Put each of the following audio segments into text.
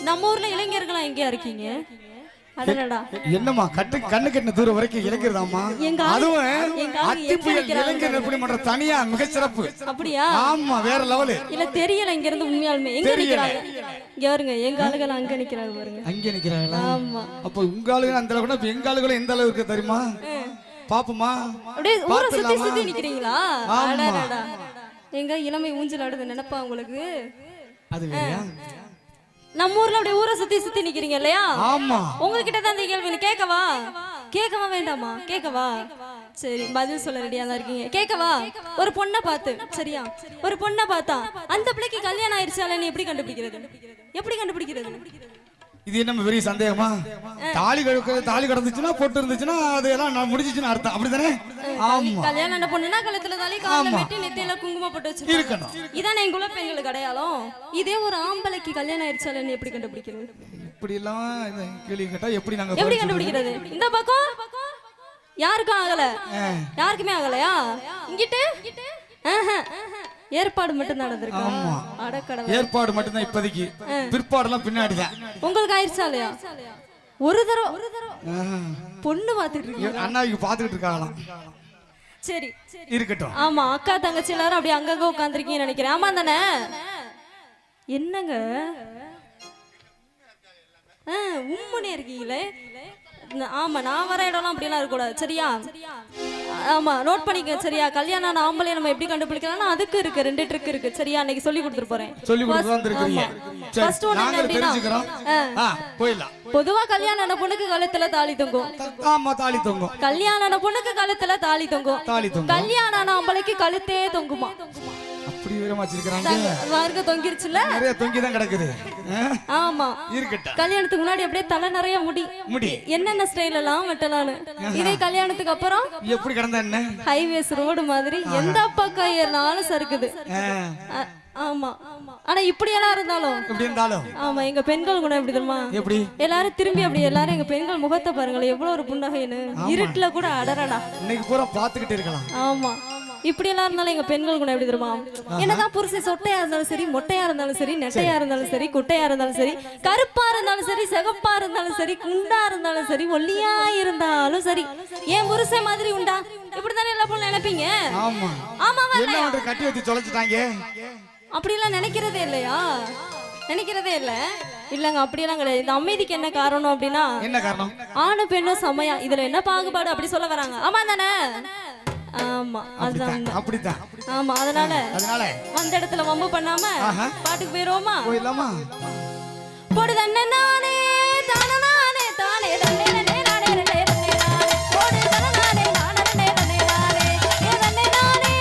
நம்ம ஊர்ல இளைஞர்களா எங்கயா இருக்கீங்க? என்னம்மா கண்ணு கட்டின தூரம் வரைக்கும் இளைஞர்தாம்மா. அதுவும் அத்திப்புயல் இளைஞர் எப்படி பண்ற தனியா மிக சிறப்பு. அப்படியா? ஆமா, வேற லெவல். இல்ல தெரியல இங்க இருந்து உண்மையாலுமே எங்க நிக்கறாங்க. இங்க பாருங்க, எங்க ஆளுங்க அங்க நிக்கறாங்க பாருங்க. அங்க நிக்கறாங்களா? ஆமா. அப்ப உங்க ஆளுங்க அந்த அளவுக்கு, அப்ப எங்க ஆளுங்க எந்த அளவுக்கு இருக்கு தெரியுமா? பாப்போமா? அப்படியே ஊர சுத்தி சுத்தி நிக்கிறீங்களா? அடடடா. எங்க இளமை ஊஞ்சல் ஆடுது நினைப்பா உங்களுக்கு? அது வேறயா? நம்ம ஊர்ல அப்படியே ஊரை சுத்தி சுத்தி நிக்கிறீங்க இல்லையா? ஆமா. உங்ககிட்ட தான் இந்த கேள்வி கேட்கவா? கேட்கவா வேண்டாமா? கேட்கவா? சரி, பதில் சொல்ல ரெடியா தான் இருக்கீங்க. கேட்கவா? ஒரு பொண்ணை பார்த்து, சரியா? ஒரு பொண்ணை பார்த்தா அந்த பிள்ளைக்கு கல்யாணம் ஆயிடுச்சால நீ எப்படி கண்டுபிடிக்கிறது? எப்படி கண்டுபிடிக்கிறது? இது என்ன பெரிய சந்தேகமா? தாலி கடந்துச்சுன்னா போட்டு இருந்துச்சுன்னா அதெல்லாம் நான் முடிஞ்சிச்சுன்னு அர்த்தம், அப்படிதானே? ஆமா. கல்யாணம் ஆன பொண்ணுனா கழுத்துல தாலி, கால்ல வெட்டி, நெத்தியில குங்குமம் போட்டு வச்சிருக்கணும். இதானே எங்க குல பெண்களுக்கு அடையாளம். இதே ஒரு ஆம்பளைக்கு கல்யாணம் ஆயிடுச்சால நீ எப்படி கண்டுபிடிக்கிறது? இப்படி எல்லாம் கேள்வி கேட்டா எப்படி நாங்க எப்படி கண்டுபிடிக்கிறது? இந்த பக்கம் யாருக்கும் ஆகல, யாருக்குமே ஆகலையா? இங்கிட்டு ஏற்பாடு மட்டும் நடந்திருக்கு. ஆமா, ஏற்பாடு மட்டும் தான் இப்போதைக்கு, பிற்பாடெல்லாம் பின்னாடி தான். உங்களுக்கு ஆயிடுச்சா இல்லையா? ஒரு தடவை பொண்ணு பாத்துட்டு இருக்கீங்க, அண்ணாவுக்கு பாத்துக்கிட்டு இருக்காங்களாம். சரி இருக்கட்டும். ஆமா, அக்கா தங்கச்சி எல்லாரும் அப்படியே அங்கங்க உட்காந்துருக்கீங்கன்னு நினைக்கிறேன். ஆமா தானே? என்னங்க உம்முனே இருக்கீங்களே? ஆமா, நான் வர இடம்லாம் அப்படிலாம் இருக்கக்கூடாது, சரியா? ஆமா, நோட் பண்ணிக்க, சரியா? கல்யாணம் ஆம்பளை நம்ம எப்படி கண்டுபிடிக்கலாம் அதுக்கு இருக்கு 2 ட்ரிக் இருக்கு, சரியா? அன்னைக்கு சொல்லி கொடுத்துட்டு போறேன். ஃபர்ஸ்ட் ஒன் என்ன அப்படின்னா, பொதுவா கல்யாணம் ஆன பொண்ணுக்கு கழுத்துல தாலி தொங்கும். ஆமா, தாலி தொங்கும். கல்யாணம் ஆன பொண்ணுக்கு கழுத்துல தாலி தொங்கும். கல்யாணம் ஆன ஆம்பளைக்கு கழுத்தே தொங்குமா? அப்படி விரமா வச்சிருக்காங்க. வார்க்க தொங்கிருச்சுல, நிறைய தொங்கி தான் கிடக்குது. ஆமா, இருக்கட்டும். கல்யாணத்துக்கு முன்னாடி அப்படியே தலை நிறைய முடி, என்னென்ன ஸ்டைல் எல்லாம் வெட்டலாம்னு. இதே கல்யாணத்துக்கு அப்புறம் எப்படி கிடந்தா என்ன, ஹைவேஸ் ரோடு மாதிரி எந்த பக்கம் ஏறினாலும் சறுக்குது. ஆமா, ஆனா இப்படி எல்லாம் இருந்தாலும் ஆமா, எங்க பெண்கள் குணம் எப்படி தெரியுமா? எப்படி எல்லாரும் திரும்பி அப்படி எல்லாரும் எங்க பெண்கள் முகத்தை பாருங்களேன், எவ்வளவு ஒரு புன்னகைன்னு. இருட்டுல கூட அடறடா, இன்னைக்கு பூரா பாத்துக்கிட்டு இருக்கலாம். ஆமா, இப்படி எல்லாம் இருந்தாலும் எங்க பெண்கள் குணம் எப்படி தெரியுமா? என்னதான் புருஷன் சொட்டையா இருந்தாலும் சரி, மொட்டையா இருந்தாலும் சரி, நெட்டையா இருந்தாலும் சரி, குட்டையா இருந்தாலும் சரி, கருப்பா இருந்தாலும் சரி, சிகப்பா இருந்தாலும் சரி, குண்டா இருந்தாலும் சரி, ஒல்லியா இருந்தாலும் சரி, ஏன் புருஷன் மாதிரி உண்டா? இப்படித்தானே எல்லா பொண்ணும் நினைப்பீங்க. ஆமா ஆமா, கட்டி வச்சு தொலைச்சிட்டாங்க. அப்படி எல்லாம் நினைக்கிறதே இல்லையா? நினைக்கிறதே இல்ல. இல்லங்க, அப்படியெல்லாம் கிடையாது. இந்த அமைதிக்கு என்ன காரணம் அப்படின்னா, என்ன காரணம்? ஆணு பெண்ணும் சமயா, இதுல என்ன பாகுபாடு அப்படி சொல்ல வராங்க. ஆமா தானே? ஆமா, அதுதான் அப்படிதான். ஆமா, அதனால வந்த இடத்துல வம்பு பண்ணாம பாட்டுக்கு போயிரோமா? போயிடலாமா? போடு தன்ன நானே தானே நானே தானே தன்னே நானே நானே நானே போடு தன்ன நானே நானே நானே நானே ஏ தன்னே நானே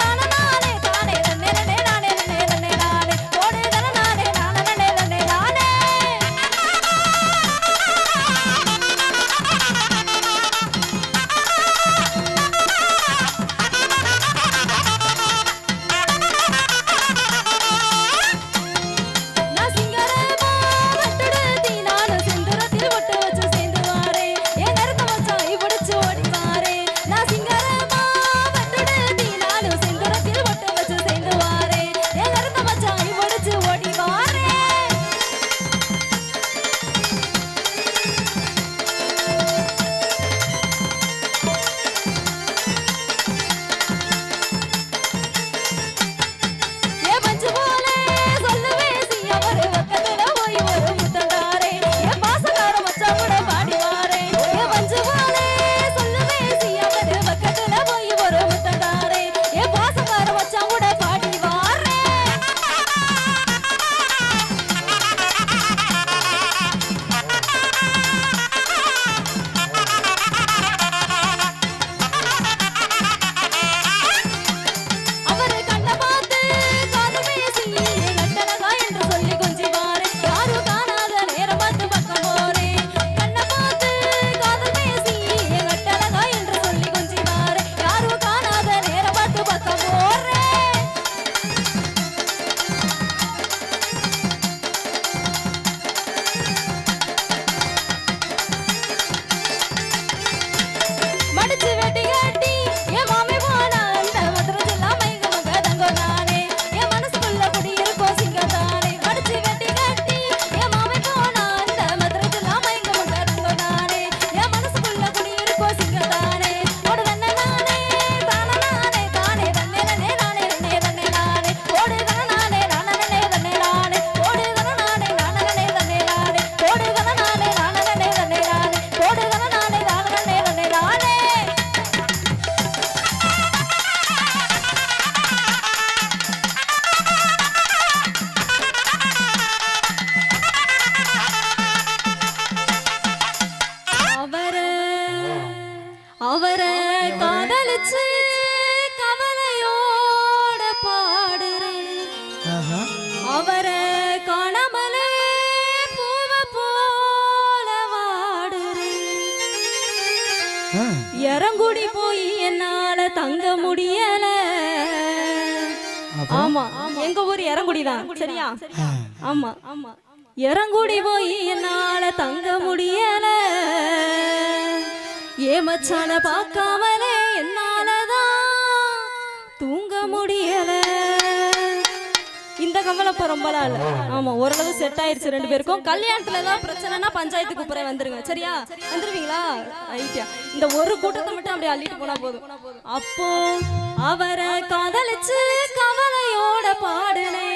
தானே நானே தானே தன்னே நானே நானே நானே போடு தன்ன நானே நானே நானே நானே. நான் சிங்கரமா வட்டுடு முடியல. ஆமா எங்க ஊர் இறங்குடிதான் சரியா. ஆமா ஆமா இறங்குடி போய் என்னால தங்க முடியல. ஏமச்சான பார்க்காமலே என்னாலதான் தூங்க முடியல. இந்த கமலப்ப ரொம்ப நாள். ஆமா ஓரளவு செட் ஆயிருச்சு ரெண்டு பேருக்கும். கல்யாணத்துல ஏதாவது பிரச்சனைனா பஞ்சாயத்து கூப்பிட வந்துருங்க சரியா. வந்துருவீங்களா? ஐட்டியா இந்த ஒரு கூட்டத்தை மட்டும் அப்படியே அள்ளிட்டு போனா போதும். அப்போ அவரை காதலிச்சு கவலையோட பாடுனே.